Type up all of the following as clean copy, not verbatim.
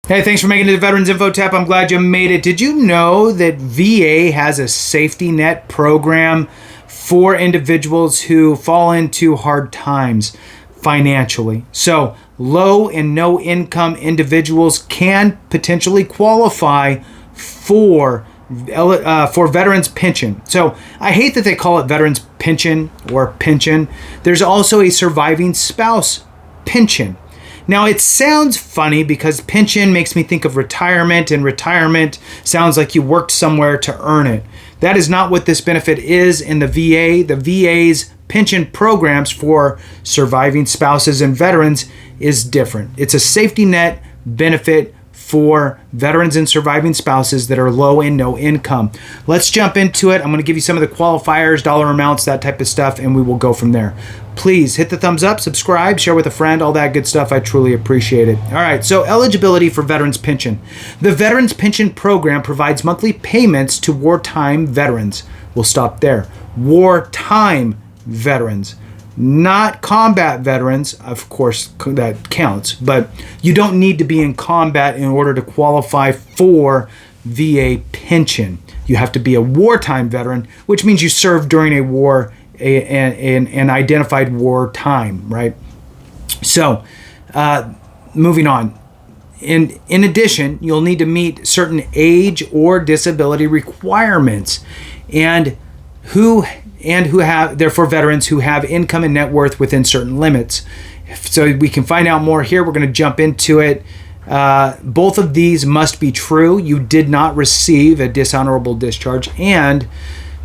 Hey, thanks for making it to Veterans Info Tap. I'm glad you made it. Did you know that VA has a safety net program for individuals who fall into hard times financially? So low and no income individuals can potentially qualify for veterans pension. So I hate that they call it veterans pension or pension. There's also a surviving spouse pension. Now, it sounds funny because pension makes me think of retirement, and retirement sounds like you worked somewhere to earn it. That is not what this benefit is in the VA. The VA's pension programs for surviving spouses and veterans is different. It's a safety net benefit for veterans and surviving spouses that are low and no income. Let's jump into it. I'm going to give you some of the qualifiers, dollar amounts, that type of stuff, and we will go from there. Please hit the thumbs up, subscribe, share with a friend, all that good stuff. I truly appreciate it. All right, so eligibility for veterans pension. The Veterans Pension Program provides monthly payments to wartime veterans. We'll stop there. Wartime veterans. Not combat veterans, of course, that counts, but you don't need to be in combat in order to qualify for VA pension. You have to be a wartime veteran, which means you served during a war, an identified war time, right? So, moving on. In addition, you'll need to meet certain age or disability requirements, and who have, therefore, veterans who have income and net worth within certain limits. So we can find out more here. We're going to jump into it. Both of these must be true. You did not receive a dishonorable discharge, and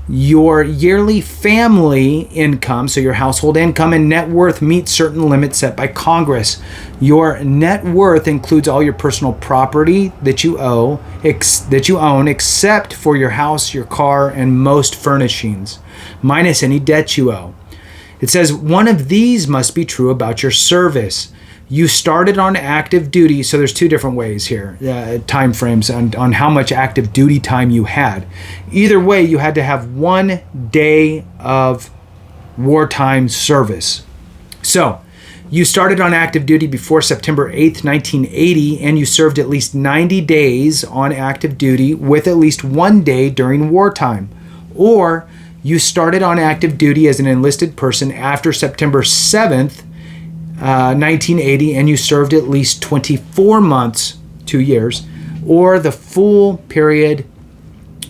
your yearly family income, so your household income and net worth, meet certain limits set by Congress. Your net worth includes all your personal property that you own, except for your house, your car, and most furnishings, minus any debt you owe. It says one of these must be true about your service. You started on active duty, so there's two different ways here, time frames on how much active duty time you had. Either way, you had to have 1 day of wartime service. So you started on active duty before September 8th, 1980, and you served at least 90 days on active duty with at least 1 day during wartime. Or you started on active duty as an enlisted person after September 7th, 1980, and you served at least 24 months, 2 years, or the full period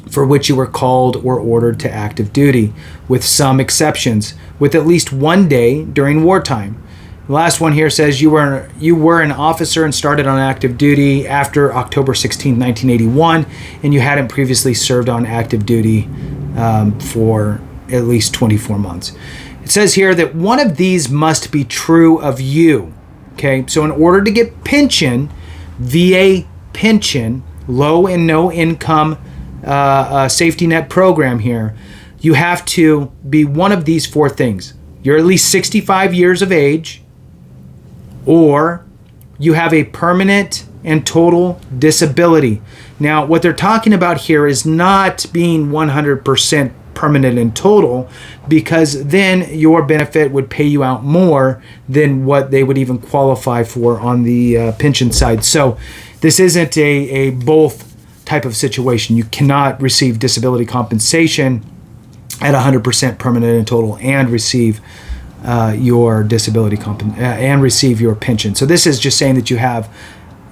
for which you were called or ordered to active duty, with some exceptions, with at least 1 day during wartime. The last one here says you were an officer and started on active duty after October 16, 1981, and you hadn't previously served on active duty for at least 24 months. It says here that one of these must be true of you. Okay, so in order to get pension, VA pension, low and no income safety net program here, you have to be one of these four things. You're at least 65 years of age, or you have a permanent and total disability. Now, what they're talking about here is not being 100% permanent and total, because then your benefit would pay you out more than what they would even qualify for on the pension side. So this isn't a both type of situation. You cannot receive disability compensation at 100% permanent and total and receive your disability and receive your pension. So this is just saying that you have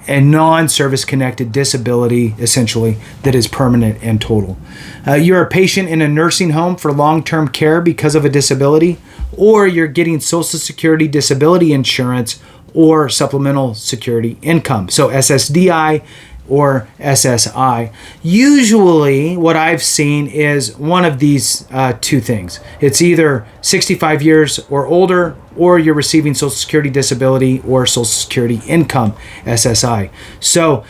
a non-service connected disability, essentially, that is permanent and total. You're a patient in a nursing home for long-term care because of a disability, or you're getting Social Security disability insurance or supplemental security income, so SSDI or SSI. Usually what I've seen is one of these two things. It's either 65 years or older, or you're receiving Social Security disability or Social Security income, SSI. So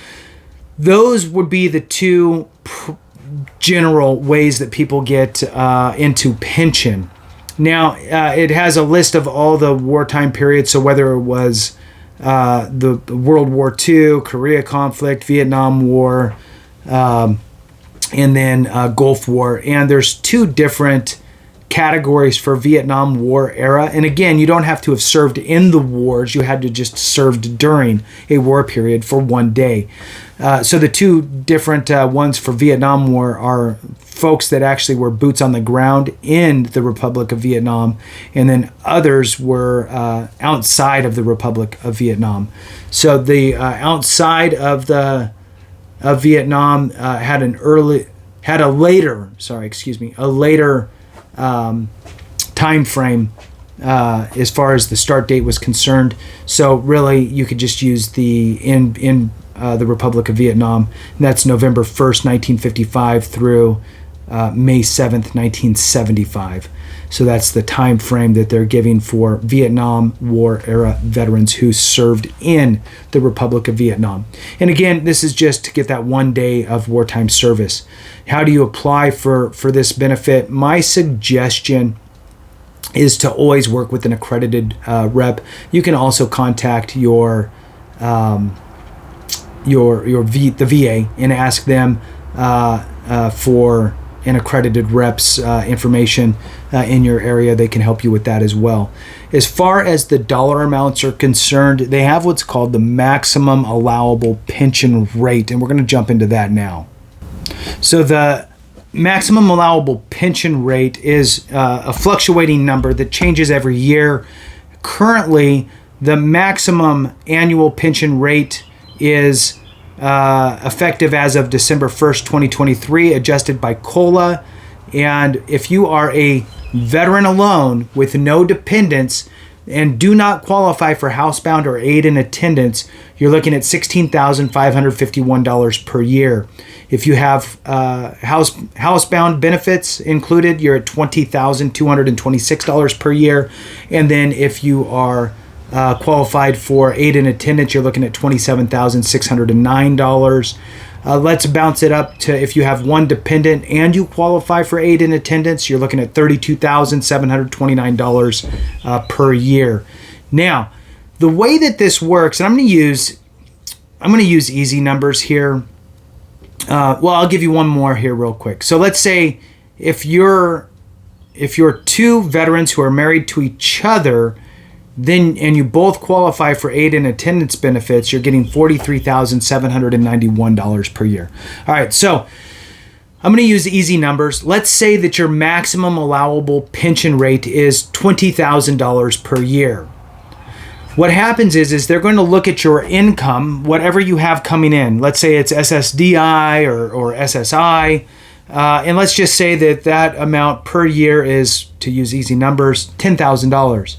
those would be the two general ways that people get into pension. Now, it has a list of all the wartime periods, so whether it was the World War II, Korea conflict, Vietnam War, and then Gulf War. And there's two different categories for Vietnam War era. And again, you don't have to have served in the wars. You had to just served during a war period for 1 day. So the two different ones for Vietnam War are folks that actually were boots on the ground in the Republic of Vietnam, and then others were outside of the Republic of Vietnam. So the outside of Vietnam had a later time frame as far as the start date was concerned. So really, you could just use the the Republic of Vietnam, and that's November 1st, 1955 through May 7th, 1975. So that's the time frame that they're giving for Vietnam War era veterans who served in the Republic of Vietnam. And again, this is just to get that 1 day of wartime service. How do you apply for this benefit? My suggestion is to always work with an accredited rep. You can also contact the VA and ask them for an accredited rep's information in your area. They can help you with that as well. As far as the dollar amounts are concerned, they have what's called the maximum allowable pension rate, and we're going to jump into that now. So the maximum allowable pension rate is a fluctuating number that changes every year. Currently, the maximum annual pension rate is effective as of December 1st, 2023, adjusted by COLA. And if you are a veteran alone with no dependents and do not qualify for housebound or aid in attendance, you're looking at $16,551 per year. If you have housebound benefits included, you're at $20,226 per year. And then if you are qualified for aid in attendance, you're looking at $27,609. Let's bounce it up to if you have one dependent and you qualify for aid in attendance, you're looking at $32,729 per year. Now, the way that this works, and I'm going to use easy numbers here. I'll give you one more here real quick. So let's say if you're two veterans who are married to each other, and you both qualify for aid and attendance benefits, you're getting $43,791 per year. All right, so I'm going to use easy numbers. Let's say that your maximum allowable pension rate is $20,000 per year. What happens is they're going to look at your income, whatever you have coming in. Let's say it's SSDI or SSI, and let's just say that amount per year is, to use easy numbers, $10,000.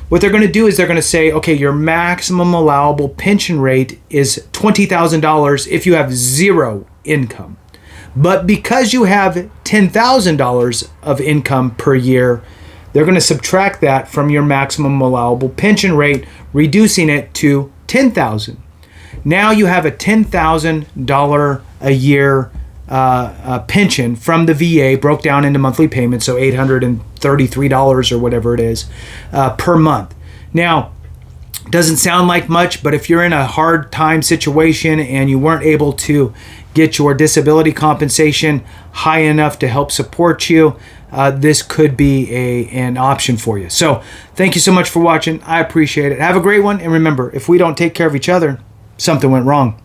What they're going to do is they're going to say, okay, your maximum allowable pension rate is $20,000 if you have zero income. But because you have $10,000 of income per year, they're going to subtract that from your maximum allowable pension rate, reducing it to $10,000. Now you have a $10,000 a year pension from the VA, broke down into monthly payments, so $833 or whatever it is per month. Now, doesn't sound like much, but if you're in a hard time situation and you weren't able to get your disability compensation high enough to help support you, this could be an option for you. So thank you so much for watching. I appreciate it. Have a great one. And remember, if we don't take care of each other, something went wrong.